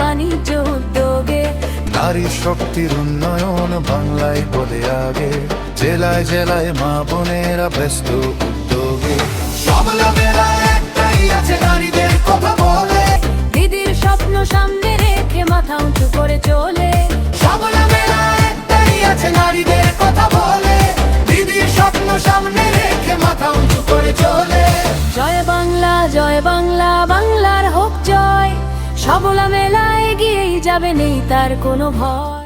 বাণিজ্য উদ্যোগে। নারী শক্তির উন্নয়ন বাংলায় বলে আগে, জেলায় জেলায় মা বোনেরা ব্যস্ত উদ্যোগে। সবলা মেলায় একটাই আছে, নারীদের কথা বলে। দিদির স্বপ্ন সামনে রেখে মাথা উঁচু করে চলে। সবলা মেলায় একটাই আছে, নারীদের কথা বলে। দিদির স্বপ্ন সামনে রেখে মাথা উঁচু করে চলে। জয় বাংলা, জয় বাংলা, বাংলার হোক জয়। সবলা মেলায় এগিয়েই যাবে, নেই তার কোনো ভয়।